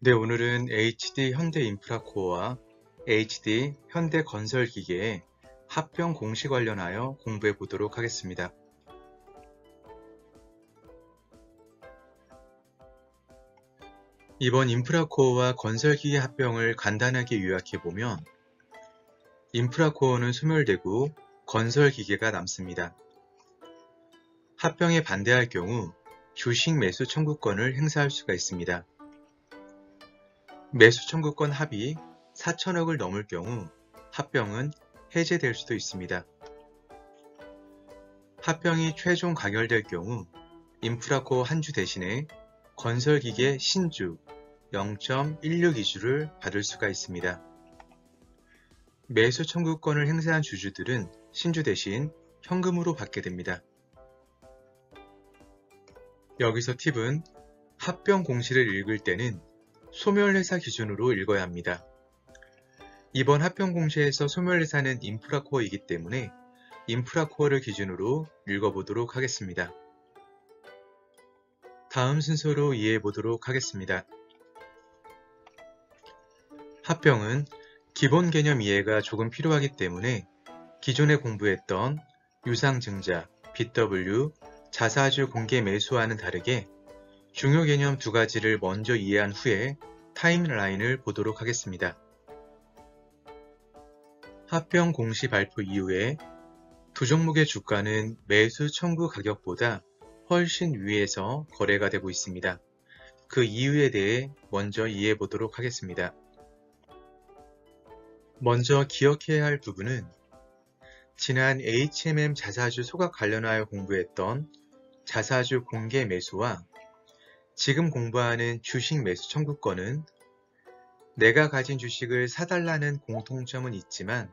네, 오늘은 HD 현대인프라코어와 HD 현대건설기계의 합병 공시 관련하여 공부해 보도록 하겠습니다. 이번 인프라코어와 건설기계 합병을 간단하게 요약해 보면 인프라코어는 소멸되고 건설기계가 남습니다. 합병에 반대할 경우 주식 매수 청구권을 행사할 수가 있습니다. 매수 청구권 합이 4천억을 넘을 경우 합병은 해제될 수도 있습니다. 합병이 최종 가결될 경우 인프라코어 한 주 대신에 건설기계 신주 0.16기주를 받을 수가 있습니다. 매수 청구권을 행사한 주주들은 신주 대신 현금으로 받게 됩니다. 여기서 팁은 합병 공시를 읽을 때는 소멸회사 기준으로 읽어야 합니다. 이번 합병 공시에서 소멸회사는 인프라코어이기 때문에 인프라코어를 기준으로 읽어보도록 하겠습니다. 다음 순서로 이해해 보도록 하겠습니다. 합병은 기본 개념 이해가 조금 필요하기 때문에 기존에 공부했던 유상증자, BW, 자사주 공개 매수와는 다르게 중요 개념 두 가지를 먼저 이해한 후에 타임라인을 보도록 하겠습니다. 합병 공시 발표 이후에 두 종목의 주가는 매수 청구 가격보다 훨씬 위에서 거래가 되고 있습니다. 그 이유에 대해 먼저 이해해 보도록 하겠습니다. 먼저 기억해야 할 부분은 지난 HMM 자사주 소각 관련하여 공부했던 자사주 공개 매수와 지금 공부하는 주식 매수 청구권은 내가 가진 주식을 사달라는 공통점은 있지만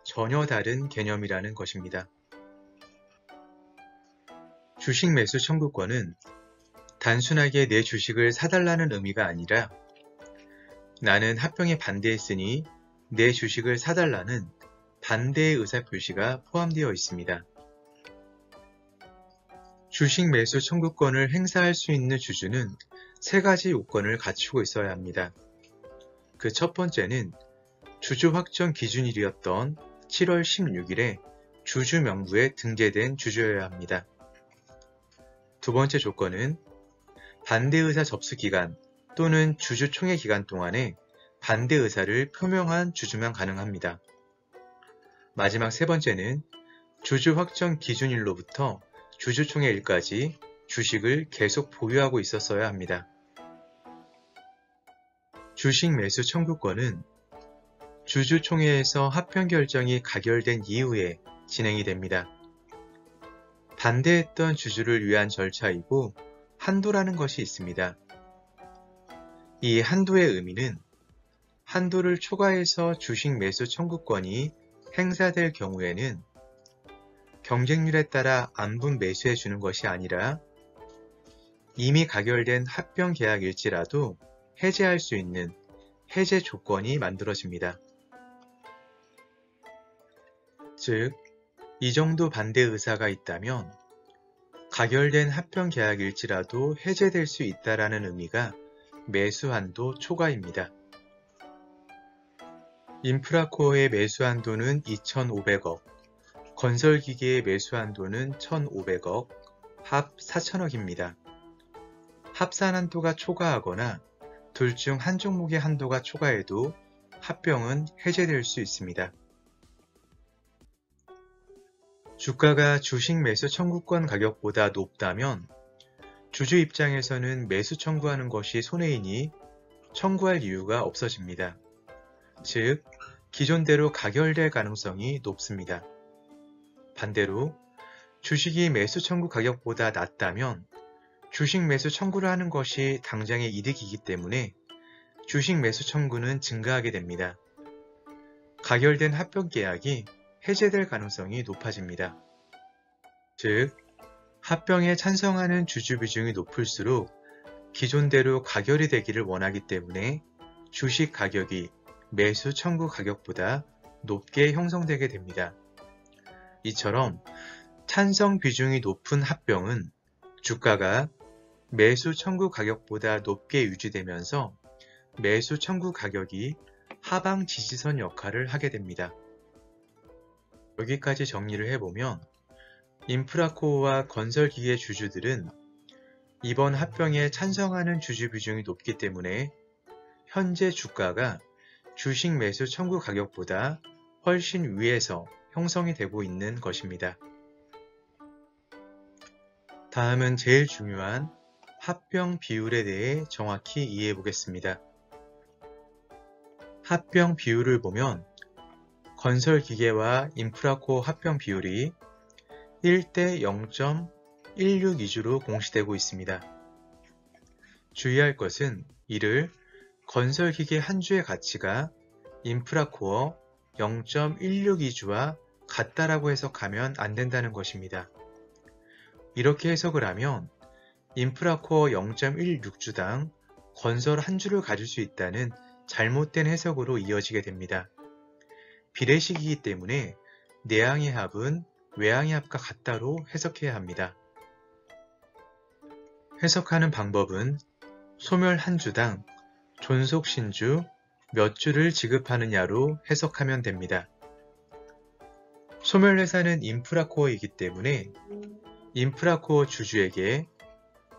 전혀 다른 개념이라는 것입니다. 주식 매수 청구권은 단순하게 내 주식을 사달라는 의미가 아니라 나는 합병에 반대했으니 내 주식을 사달라는 반대의 의사표시가 포함되어 있습니다. 주식 매수 청구권을 행사할 수 있는 주주는 세 가지 요건을 갖추고 있어야 합니다. 그 첫 번째는 주주 확정 기준일이었던 7월 16일에 주주 명부에 등재된 주주여야 합니다. 두 번째 조건은 반대 의사 접수 기간 또는 주주총회 기간 동안에 반대 의사를 표명한 주주만 가능합니다. 마지막 세 번째는 주주 확정 기준일로부터 주주총회일까지 주식을 계속 보유하고 있었어야 합니다. 주식 매수 청구권은 주주총회에서 합병 결정이 가결된 이후에 진행이 됩니다. 반대했던 주주를 위한 절차이고 한도라는 것이 있습니다. 이 한도의 의미는 한도를 초과해서 주식 매수 청구권이 행사될 경우에는 경쟁률에 따라 안분 매수해 주는 것이 아니라 이미 가결된 합병 계약일지라도 해제할 수 있는 해제 조건이 만들어집니다. 즉, 이 정도 반대 의사가 있다면 가결된 합병 계약일지라도 해제될 수 있다라는 의미가 매수 한도 초과입니다. 인프라코어의 매수 한도는 2,500억, 건설기계의 매수 한도는 1,500억, 합 4,000억입니다. 합산 한도가 초과하거나 둘 중 한 종목의 한도가 초과해도 합병은 해제될 수 있습니다. 주가가 주식 매수 청구권 가격보다 높다면 주주 입장에서는 매수 청구하는 것이 손해이니 청구할 이유가 없어집니다. 즉, 기존대로 가결될 가능성이 높습니다. 반대로 주식이 매수 청구 가격보다 낮다면 주식 매수 청구를 하는 것이 당장의 이득이기 때문에 주식 매수 청구는 증가하게 됩니다. 가결된 합병 계약이 해제될 가능성이 높아집니다. 즉, 합병에 찬성하는 주주 비중이 높을수록 기존대로 가결이 되기를 원하기 때문에 주식 가격이 매수 청구 가격보다 높게 형성되게 됩니다. 이처럼 찬성 비중이 높은 합병은 주가가 매수 청구 가격보다 높게 유지되면서 매수 청구 가격이 하방 지지선 역할을 하게 됩니다. 여기까지 정리를 해보면 인프라코어와 건설기계 주주들은 이번 합병에 찬성하는 주주 비중이 높기 때문에 현재 주가가 주식 매수 청구 가격보다 훨씬 위에서 형성이 되고 있는 것입니다. 다음은 제일 중요한 합병 비율에 대해 정확히 이해해 보겠습니다. 합병 비율을 보면 건설기계와 인프라코어 합병 비율이 1대 0.1620로 공시되고 있습니다. 주의할 것은 이를 건설기계 한 주의 가치가 인프라코어 0.162주와 같다라고 해석하면 안 된다는 것입니다. 이렇게 해석을 하면 인프라코어 0.16주당 건설 한 주를 가질 수 있다는 잘못된 해석으로 이어지게 됩니다. 비례식이기 때문에 내항의 합은 외항의 합과 같다로 해석해야 합니다. 해석하는 방법은 소멸 한 주당 존속 신주 몇 주를 지급하느냐로 해석하면 됩니다. 소멸회사는 인프라코어이기 때문에 인프라코어 주주에게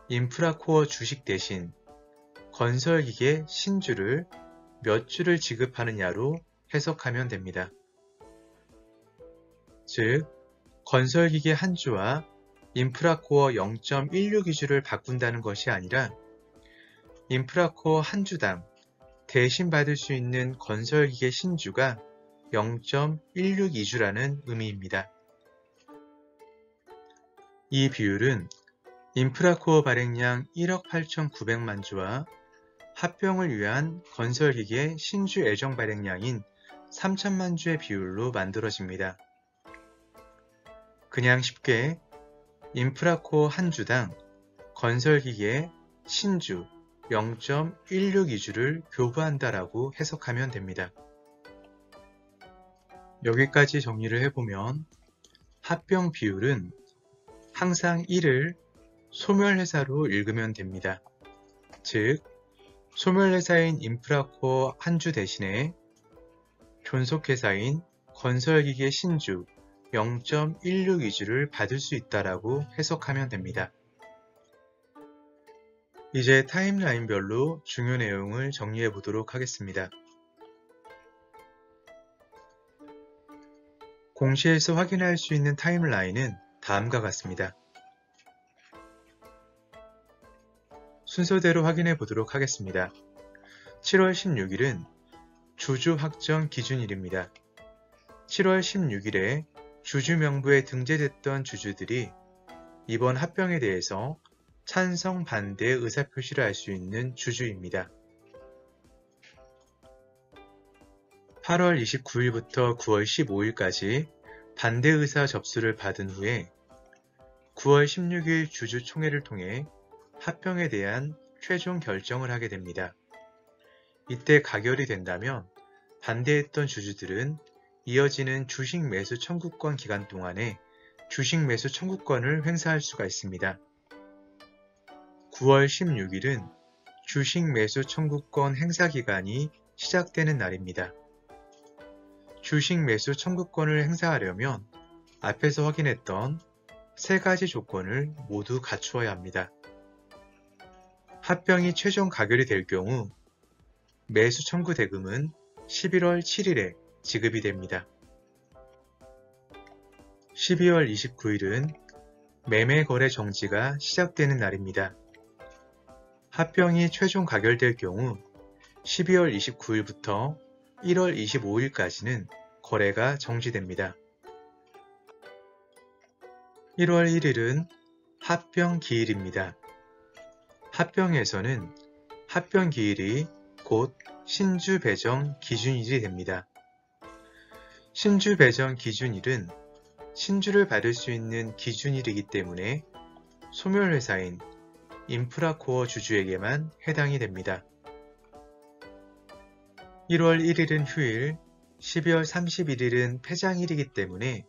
인프라코어 주식 대신 건설기계 신주를 몇 주를 지급하느냐로 해석하면 됩니다. 즉, 건설기계 한 주와 인프라코어 0.1620주를 바꾼다는 것이 아니라 인프라코어 한 주당 대신 받을 수 있는 건설기계 신주가 0.162주라는 의미입니다. 이 비율은 인프라코어 발행량 1억 8,900만 주와 합병을 위한 건설기계 신주 예정 발행량인 3천만 주의 비율로 만들어집니다. 그냥 쉽게 인프라코어 한 주당 건설기계 신주 0.162주를 교부한다라고 해석하면 됩니다. 여기까지 정리를 해보면 합병 비율은 항상 1을 소멸회사로 읽으면 됩니다. 즉, 소멸회사인 인프라코어 한 주 대신에 존속회사인 건설기계 신주 0.162주를 받을 수 있다라고 해석하면 됩니다. 이제 타임라인별로 중요 내용을 정리해 보도록 하겠습니다. 공시에서 확인할 수 있는 타임라인은 다음과 같습니다. 순서대로 확인해 보도록 하겠습니다. 7월 16일은 주주 확정 기준일입니다. 7월 16일에 주주 명부에 등재됐던 주주들이 이번 합병에 대해서 찬성, 반대 의사표시를 할 수 있는 주주입니다. 8월 29일부터 9월 15일까지 반대 의사 접수를 받은 후에 9월 16일 주주총회를 통해 합병에 대한 최종 결정을 하게 됩니다. 이때 가결이 된다면 반대했던 주주들은 이어지는 주식 매수 청구권 기간 동안에 주식 매수 청구권을 행사할 수가 있습니다. 9월 16일은 주식 매수 청구권 행사 기간이 시작되는 날입니다. 주식 매수 청구권을 행사하려면 앞에서 확인했던 세 가지 조건을 모두 갖추어야 합니다. 합병이 최종 가결이 될 경우 매수 청구 대금은 11월 7일에 지급이 됩니다. 12월 29일은 매매 거래 정지가 시작되는 날입니다. 합병이 최종 가결될 경우 12월 29일부터 1월 25일까지는 거래가 정지됩니다. 1월 1일은 합병 기일입니다. 합병에서는 합병 기일이 곧 신주 배정 기준일이 됩니다. 신주 배정 기준일은 신주를 받을 수 있는 기준일이기 때문에 소멸회사인 인프라코어 주주에게만 해당이 됩니다. 1월 1일은 휴일, 12월 31일은 폐장일이기 때문에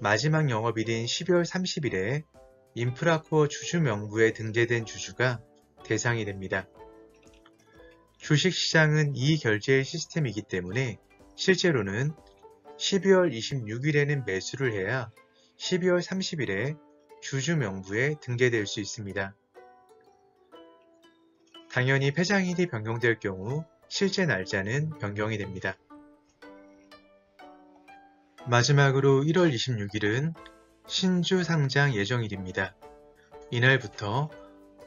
마지막 영업일인 12월 30일에 인프라코어 주주 명부에 등재된 주주가 대상이 됩니다. 주식시장은 이익결제 시스템이기 때문에 실제로는 12월 26일에는 매수를 해야 12월 30일에 주주 명부에 등재될 수 있습니다. 당연히 폐장일이 변경될 경우 실제 날짜는 변경이 됩니다. 마지막으로 1월 26일은 신주 상장 예정일입니다. 이날부터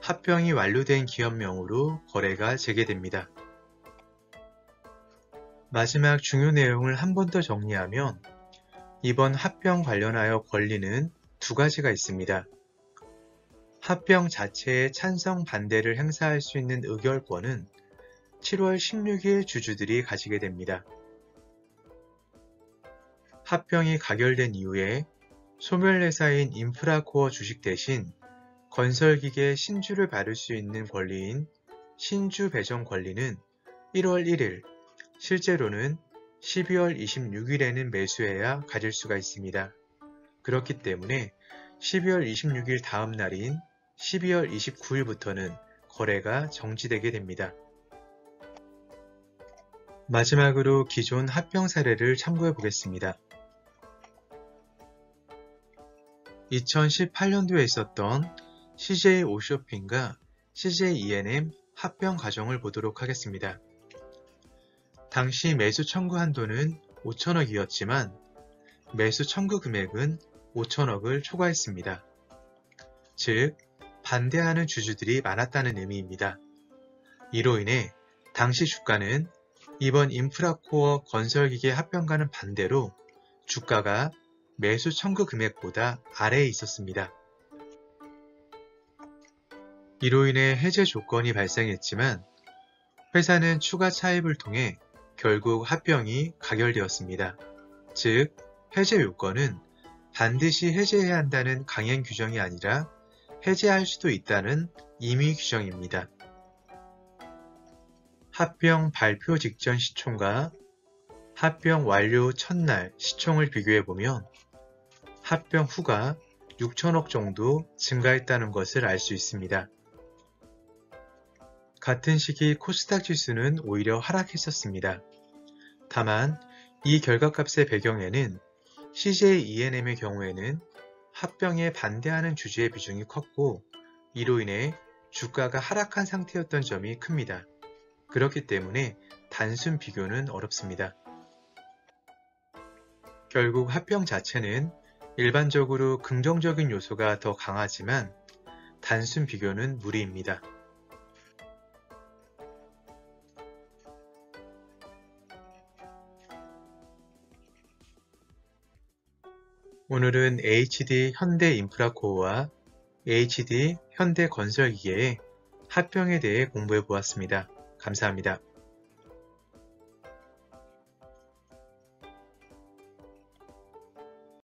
합병이 완료된 기업명으로 거래가 재개됩니다. 마지막 중요 내용을 한 번 더 정리하면 이번 합병 관련하여 권리는 두 가지가 있습니다. 합병 자체에 찬성 반대를 행사할 수 있는 의결권은 7월 16일 주주들이 가지게 됩니다. 합병이 가결된 이후에 소멸회사인 인프라코어 주식 대신 건설기계 신주를 받을 수 있는 권리인 신주 배정 권리는 1월 1일, 실제로는 12월 26일에는 매수해야 가질 수가 있습니다. 그렇기 때문에 12월 26일 다음 날인 12월 29일부터는 거래가 정지되게 됩니다. 마지막으로 기존 합병 사례를 참고해 보겠습니다. 2018년도에 있었던 CJ 오쇼핑과 CJ E&M 합병 과정을 보도록 하겠습니다. 당시 매수 청구 한도는 5천억이었지만 매수 청구 금액은 5천억을 초과했습니다. 즉, 반대하는 주주들이 많았다는 의미입니다. 이로 인해 당시 주가는 이번 인프라코어 건설기계 합병과는 반대로 주가가 매수 청구 금액보다 아래에 있었습니다. 이로 인해 해제 조건이 발생했지만 회사는 추가 차입을 통해 결국 합병이 가결되었습니다. 즉, 해제 요건은 반드시 해제해야 한다는 강행 규정이 아니라 해제할 수도 있다는 임의 규정입니다. 합병 발표 직전 시총과 합병 완료 첫날 시총을 비교해보면 합병 후가 6천억 정도 증가했다는 것을 알 수 있습니다. 같은 시기 코스닥 지수는 오히려 하락했었습니다. 다만 이 결과값의 배경에는 CJ E&M의 경우에는 합병에 반대하는 주주의 비중이 컸고 이로 인해 주가가 하락한 상태였던 점이 큽니다. 그렇기 때문에 단순 비교는 어렵습니다. 결국 합병 자체는 일반적으로 긍정적인 요소가 더 강하지만 단순 비교는 무리입니다. 오늘은 HD 현대인프라코어와 HD 현대건설기계의 합병에 대해 공부해 보았습니다. 감사합니다.